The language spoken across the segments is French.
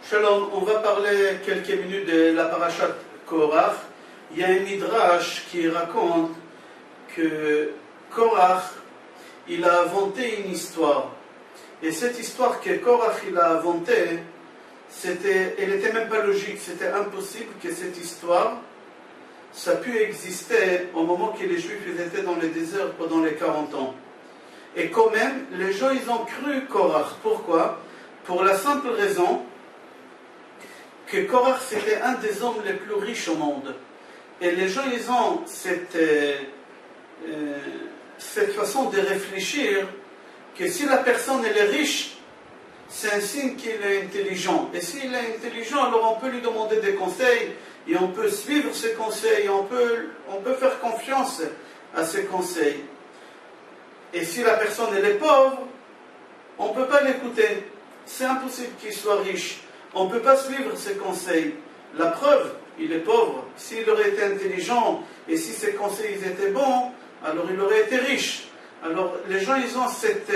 Shalom, on va parler quelques minutes de la parashat Korach. Il y a un midrash qui raconte que Korach, il a inventé une histoire. Et cette histoire que Korach il a inventée, elle n'était même pas logique, c'était impossible que cette histoire, ça pu exister au moment que les Juifs étaient dans le désert pendant les 40 ans. Et quand même, les gens ils ont cru Korach. Pourquoi? Pour la simple raison que Korach c'était un des hommes les plus riches au monde. Et les gens ils ont cette façon de réfléchir que si la personne elle est riche, c'est un signe qu'il est intelligent. Et s'il est intelligent, alors on peut lui demander des conseils et on peut suivre ses conseils, on peut faire confiance à ses conseils. Et si la personne elle est pauvre, on ne peut pas l'écouter. C'est impossible qu'il soit riche. On ne peut pas suivre ses conseils. La preuve, il est pauvre. S'il aurait été intelligent et si ses conseils étaient bons, alors il aurait été riche. Alors les gens, ils ont cette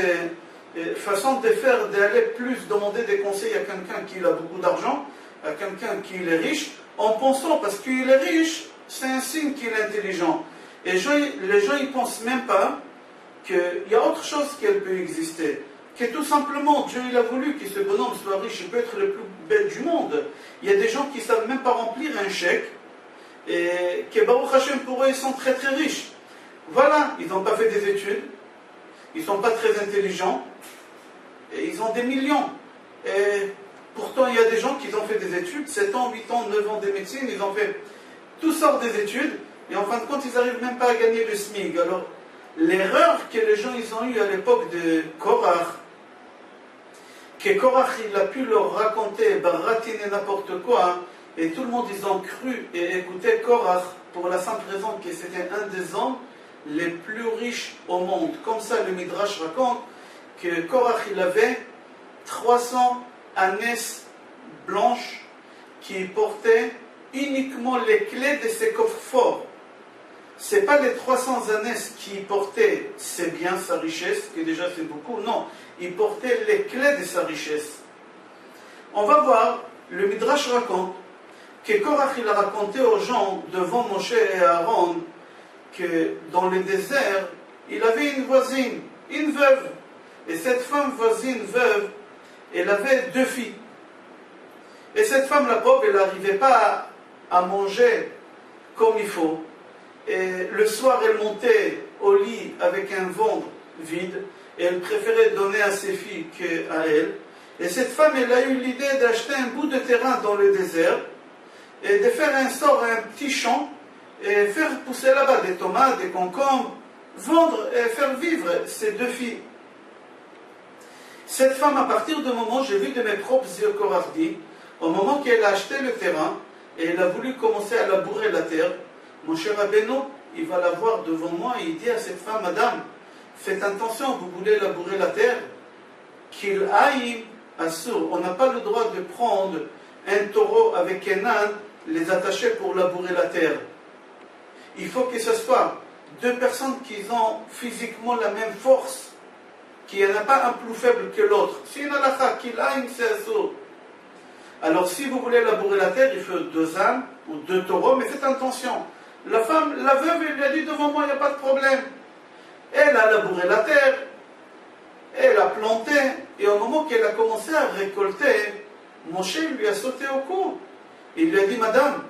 façon de faire, d'aller plus demander des conseils à quelqu'un qui a beaucoup d'argent, à quelqu'un qui est riche, en pensant, parce qu'il est riche, c'est un signe qu'il est intelligent. Et les gens, ils ne pensent même pas qu'il y a autre chose qui peut exister. Que tout simplement, Dieu il a voulu que ce bonhomme soit riche, il peut être le plus bel du monde. Il y a des gens qui ne savent même pas remplir un chèque, et que Baruch Hashem pour eux, ils sont très très riches. Voilà, ils n'ont pas fait des études, ils ne sont pas très intelligents, et ils ont des millions. Et pourtant, il y a des gens qui ont fait des études, 7 ans, 8 ans, 9 ans de médecine, ils ont fait toutes sortes des études, et en fin de compte, ils n'arrivent même pas à gagner le SMIC. Alors, l'erreur que les gens ils ont eue à l'époque de Korach, que Korach il a pu leur raconter, baratiner n'importe quoi, et tout le monde ils ont cru et écouté Korach pour la simple raison que c'était un des hommes les plus riches au monde. Comme ça le Midrash raconte que Korach il avait 300 ânesses blanches qui portaient uniquement les clés de ses coffres forts. Ce n'est pas les 300 ânesses qui portaient ses biens, sa richesse, qui déjà c'est beaucoup, non. Il portait les clés de sa richesse. On va voir, le Midrash raconte que Korach il a raconté aux gens devant Moshe et Aaron que dans le désert, il avait une voisine, une veuve. Et cette femme voisine veuve, elle avait 2 filles. Et cette femme, la pauvre, elle n'arrivait pas à manger comme il faut. Et le soir, elle montait au lit avec un ventre vide et elle préférait donner à ses filles qu'à elle. Et cette femme, elle a eu l'idée d'acheter un bout de terrain dans le désert et de faire un petit champ et faire pousser là-bas des tomates, des concombres, vendre et faire vivre ces 2 filles. Cette femme, à partir du moment, j'ai vu de mes propres yeux Korach dit, au moment qu'elle a acheté le terrain et elle a voulu commencer à labourer la terre, mon cher Rabbeinu, il va la voir devant moi et il dit à cette femme, Madame, faites attention, vous voulez labourer la terre, qu'il aille à sourd. On n'a pas le droit de prendre un taureau avec un âne, les attacher pour labourer la terre. Il faut que ce soit 2 personnes qui ont physiquement la même force, qu'il n'y en a pas un plus faible que l'autre. Si il y en a la qu'il aille, c'est à sourd. Alors si vous voulez labourer la terre, il faut 2 ânes ou 2 taureaux, mais faites attention. La femme, la veuve, elle lui a dit devant moi, il n'y a pas de problème. Elle a labouré la terre, elle a planté, et au moment qu'elle a commencé à récolter, Moshe lui a sauté au cou. Il lui a dit, Madame,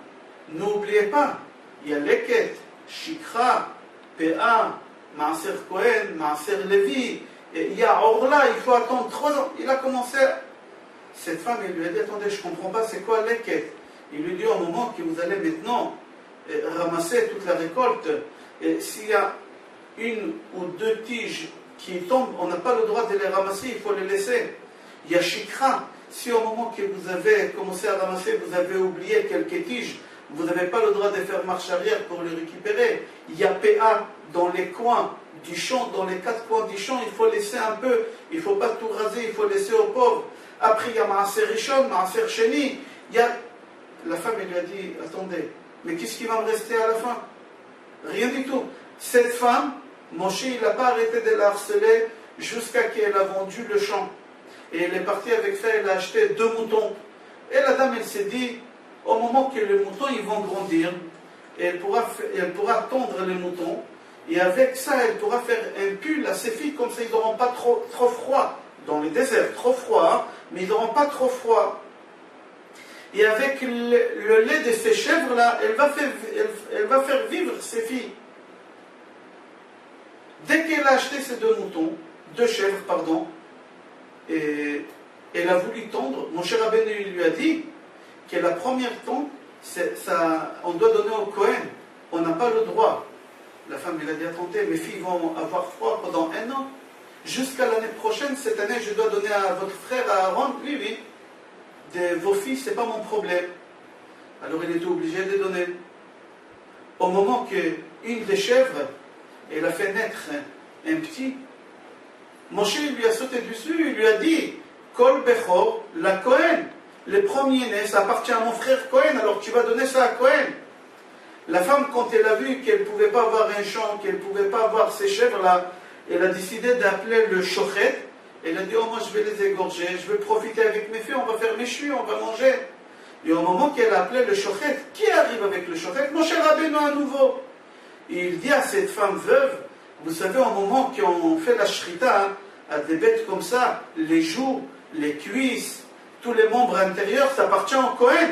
n'oubliez pas, il y a Leket, Shikra, Péa, Maaser Cohen, Maaser Lévi, et il y a Orla, il faut attendre 3 ans. Il a commencé, cette femme, elle lui a dit, attendez, je ne comprends pas, c'est quoi Leket? Il lui dit, au moment que vous allez maintenant ramasser toute la récolte, et s'il y a 1 ou 2 tiges qui tombent, on n'a pas le droit de les ramasser, il faut les laisser. Il y a Shikra, si au moment que vous avez commencé à ramasser, vous avez oublié quelques tiges, vous n'avez pas le droit de faire marche arrière pour les récupérer. Il y a PA dans les coins du champ, dans les 4 coins du champ, il faut laisser un peu, il ne faut pas tout raser, il faut laisser aux pauvres. Après il y a Maaser Rishon, Maaser Sheni, la femme elle lui a dit, attendez, mais qu'est-ce qui va me rester à la fin? Rien du tout. Cette femme, Moshe, il n'a pas arrêté de la harceler jusqu'à qu'elle a vendu le champ. Et elle est partie avec ça, elle a acheté 2 moutons. Et la dame, elle s'est dit, au moment que les moutons ils vont grandir, elle pourra tondre les moutons, et avec ça, elle pourra faire un pull à ses filles, comme ça ils n'auront pas trop froid. Dans le désert, trop froid, hein, mais ils n'auront pas trop froid. Et avec le lait de ces chèvres-là, elle va faire vivre ses filles. Dès qu'elle a acheté ces deux chèvres, pardon, et elle a voulu tondre, mon cher Rabbeinu lui a dit que la première tondre, on doit donner au Cohen. On n'a pas le droit. La femme, elle a dit, attendez, mes filles vont avoir froid pendant 1 an. Jusqu'à l'année prochaine, cette année, je dois donner à votre frère, à Aaron, oui, de vos filles, ce n'est pas mon problème. Alors il était obligé de les donner. Au moment qu'une des chèvres, elle a fait naître un petit, Moshe lui a sauté dessus, il lui a dit, Kol Bechor, la Cohen, le premier-né, ça appartient à mon frère Cohen, alors tu vas donner ça à Cohen. La femme, quand elle a vu qu'elle ne pouvait pas avoir un champ, qu'elle ne pouvait pas avoir ces chèvres-là, elle a décidé d'appeler le shochet. Elle a dit, oh moi je vais les égorger, je vais profiter avec mes filles, on va faire mes chuis, on va manger. Et au moment qu'elle a appelé le shochet, qui arrive avec le shochet? Mon cher Rabbeinu à nouveau. Et il dit à cette femme veuve, vous savez, au moment qu'on fait la shrita, hein, à des bêtes comme ça, les joues, les cuisses, tous les membres intérieurs, ça appartient au Cohen.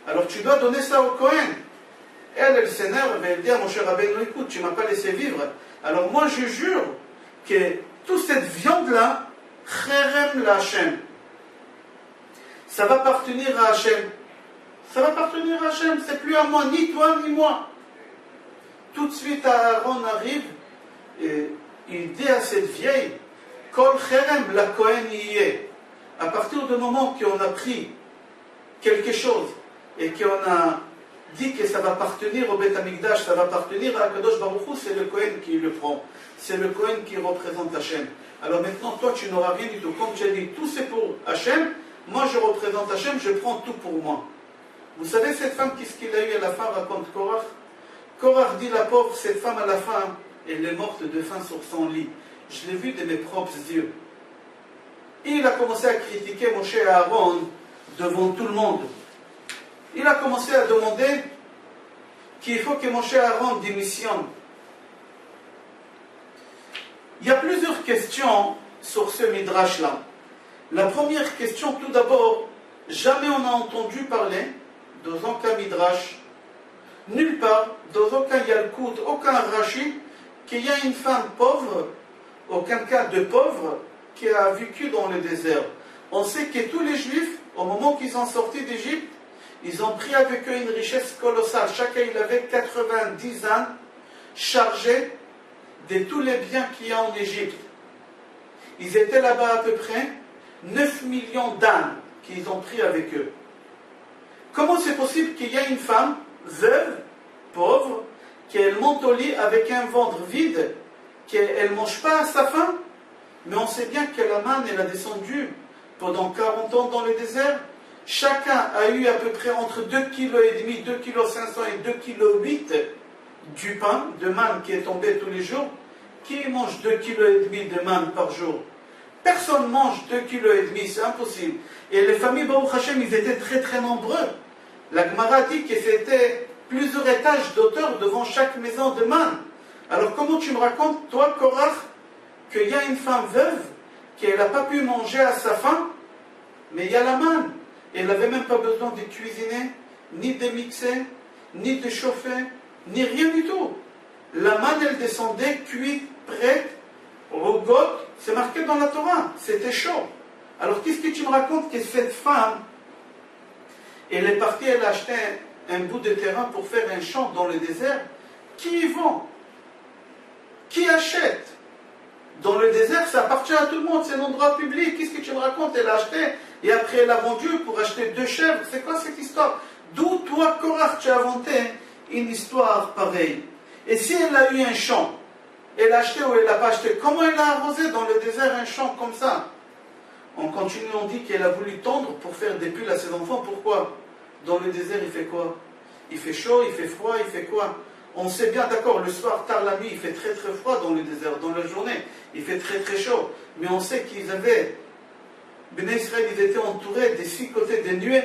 Alors tu dois donner ça au Cohen. Elle s'énerve et elle dit à mon cher Rabbeinu, écoute, tu ne m'as pas laissé vivre. Alors moi je jure que toute cette viande-là, Cherem la Hachem, ça va appartenir à Hachem. Ça va appartenir à Hachem, c'est plus à moi, ni toi ni moi. Tout de suite Aaron arrive et il dit à cette vieille, Kol Cherem la Kohen y est. À partir du moment qu'on a pris quelque chose et qu'on a dit que ça va appartenir au Beth Amikdash, ça va appartenir à Kadosh Baruch Hu, c'est le Kohen qui le prend. C'est le Kohen qui représente Hachem. Alors maintenant, toi, tu n'auras rien du tout. Comme tu as dit, tout c'est pour Hachem, moi je représente Hachem, je prends tout pour moi. Vous savez, cette femme, qu'est-ce qu'il a eu à la fin, raconte Korach. Korach dit, la pauvre, cette femme à la fin, elle est morte de faim sur son lit. Je l'ai vu de mes propres yeux. Et il a commencé à critiquer Moshe et Aaron devant tout le monde. Il a commencé à demander qu'il faut que Moshe et Aaron démissionnent. Il y a plusieurs questions sur ce midrash-là. La première question, tout d'abord, jamais on n'a entendu parler, dans aucun midrash, nulle part, dans aucun Yalkut, aucun Rashi, qu'il y a une femme pauvre, aucun cas de pauvre, qui a vécu dans le désert. On sait que tous les Juifs, au moment qu'ils sont sortis d'Égypte, ils ont pris avec eux une richesse colossale. Chacun, il avait 90 ans chargés de tous les biens qu'il y a en Égypte. Ils étaient là-bas à peu près 9 millions d'ânes qu'ils ont pris avec eux. Comment c'est possible qu'il y ait une femme veuve, pauvre, qu'elle monte au lit avec un ventre vide, qu'elle ne mange pas à sa faim? Mais on sait bien que la manne, elle a descendu pendant 40 ans dans le désert. Chacun a eu à peu près entre 2,5 kg, 2,5 kg et 2,8 kg du pain, de manne qui est tombé tous les jours. Qui mange 2,5 kg de manne par jour? Personne ne mange 2,5 kg, c'est impossible. Et les familles Baruch Hashem, ils étaient très très nombreux. La Gemara dit que c'était plusieurs étages d'auteur devant chaque maison de manne. Alors comment tu me racontes, toi, Korach, qu'il y a une femme veuve, qu'elle n'a pas pu manger à sa faim, mais il y a la manne. Elle n'avait même pas besoin de cuisiner, ni de mixer, ni de chauffer, ni rien du tout. La manne, elle descendait, cuite, prête, rogote, c'est marqué dans la Torah, c'était chaud. Alors qu'est-ce que tu me racontes que cette femme, elle est partie, elle a acheté un bout de terrain pour faire un champ dans le désert? Qui y vend? Qui achète? Dans le désert, ça appartient à tout le monde, c'est un endroit public. Qu'est-ce que tu me racontes? Elle a acheté et après elle a vendu pour acheter 2 chèvres. C'est quoi cette histoire? D'où toi, Korach, tu as inventé une histoire pareille? Et si elle a eu un champ, elle a acheté ou elle n'a pas acheté, comment elle a arrosé dans le désert un champ comme ça? On continue, on dit qu'elle a voulu tondre pour faire des pulls à ses enfants. Pourquoi? Dans le désert, il fait quoi? Il fait chaud, il fait froid, il fait quoi? On sait bien, d'accord, le soir, tard la nuit, il fait très très froid dans le désert. Dans la journée, il fait très très chaud. Mais on sait qu'ils avaient Bnei Israël, ils étaient entourés des 6 côtés des nuées.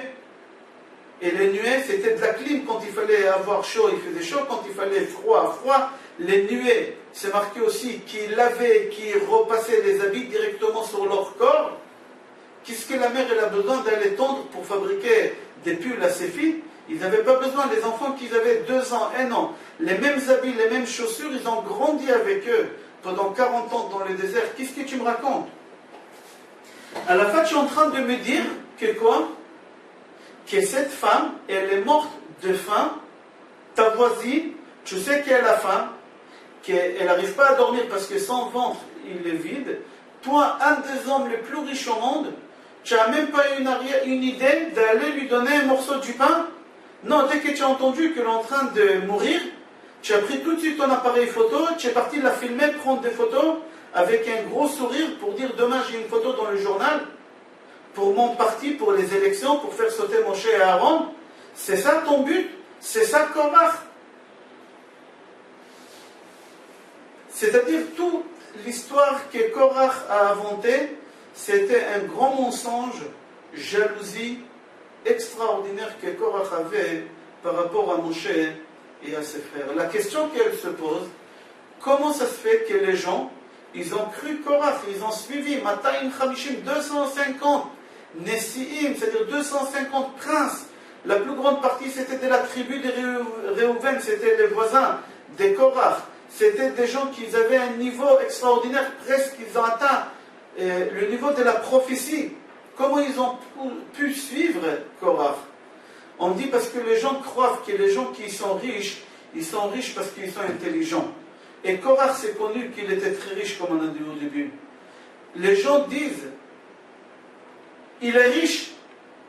Et les nuées, c'était de la clim. Quand il fallait avoir chaud, il faisait chaud. Quand il fallait froid, froid. Les nuées, c'est marqué aussi qu'ils lavaient, qu'ils repassaient les habits directement sur leur corps. Qu'est-ce que la mère elle a besoin d'aller tondre pour fabriquer des pulls à ses filles? Ils n'avaient pas besoin. Les enfants qui avaient 2 ans, 1 an, les mêmes habits, les mêmes chaussures, ils ont grandi avec eux pendant 40 ans dans le désert. Qu'est-ce que tu me racontes? À la fin, tu es en train de me dire que quoi? Que cette femme, elle est morte de faim. Ta voisine, tu sais qu'elle a faim, qu'elle n'arrive pas à dormir parce que son ventre, il est vide. Toi, un des hommes les plus riches au monde, tu n'as même pas une idée d'aller lui donner un morceau du pain? Non, dès que tu as entendu qu'elle est en train de mourir, tu as pris tout de suite ton appareil photo, tu es parti la filmer, prendre des photos avec un gros sourire pour dire demain j'ai une photo dans le journal pour mon parti, pour les élections, pour faire sauter Moshe et Aaron. C'est ça ton but? C'est ça Korach? C'est-à-dire toute l'histoire que Korach a inventée, c'était un grand mensonge, jalousie extraordinaire que Korach avait par rapport à Moshe et à ses frères. La question qu'elle se pose, comment ça se fait que les gens, ils ont cru Korach, ils ont suivi Matayim Chamishim, 250 Nessiim, c'est-à-dire 250 princes. La plus grande partie, c'était de la tribu des Réhouven, c'était les voisins des Korach. C'était des gens qui avaient un niveau extraordinaire, presque ils ont atteint le niveau de la prophétie. Comment ils ont pu suivre Korach? On dit parce que les gens croient que les gens qui sont riches, ils sont riches parce qu'ils sont intelligents. Et Korach, c'est connu qu'il était très riche, comme on a dit au début. Les gens disent, il est riche,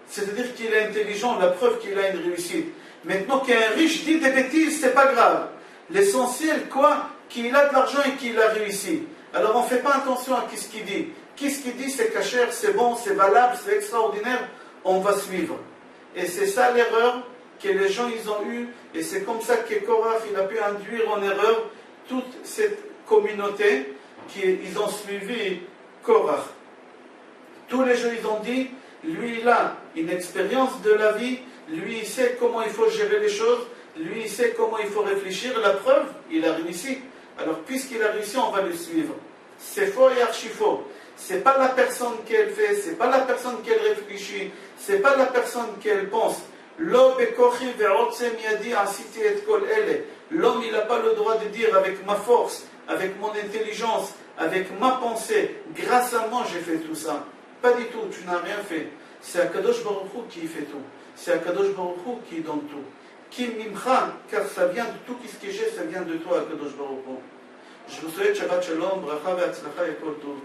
c'est-à-dire qu'il est intelligent, la preuve qu'il a une réussite. Maintenant qu'un riche dit des bêtises, c'est pas grave. L'essentiel, quoi? Qu'il a de l'argent et qu'il a réussi. Alors on ne fait pas attention à ce qu'il dit. Qu'est-ce qu'il dit? C'est cachère, c'est bon, c'est valable, c'est extraordinaire, on va suivre. Et c'est ça l'erreur que les gens ils ont eue, et c'est comme ça que Korach il a pu induire en erreur toute cette communauté qu'ils ont suivi Korach. Tous les gens ils ont dit, lui il a une expérience de la vie, lui il sait comment il faut gérer les choses, lui il sait comment il faut réfléchir, la preuve, il a réussi. Alors puisqu'il a réussi, on va le suivre. C'est faux et archi faux. C'est pas la personne qu'elle fait, c'est pas la personne qu'elle réfléchit, c'est pas la personne qu'elle pense. L'homme il n'a pas le droit de dire avec ma force, avec mon intelligence, avec ma pensée, grâce à moi j'ai fait tout ça. Pas du tout, tu n'as rien fait. C'est Akadosh Baruch Hu qui fait tout. C'est Akadosh Baruch Hu qui donne tout. Kim Mimcha, car ça vient de tout ce que j'ai, ça vient de toi, Akadosh Baruch Hu. Je vous souhaite Shabbat Shalom, Bracha ve'atzlacha et Kol Tov.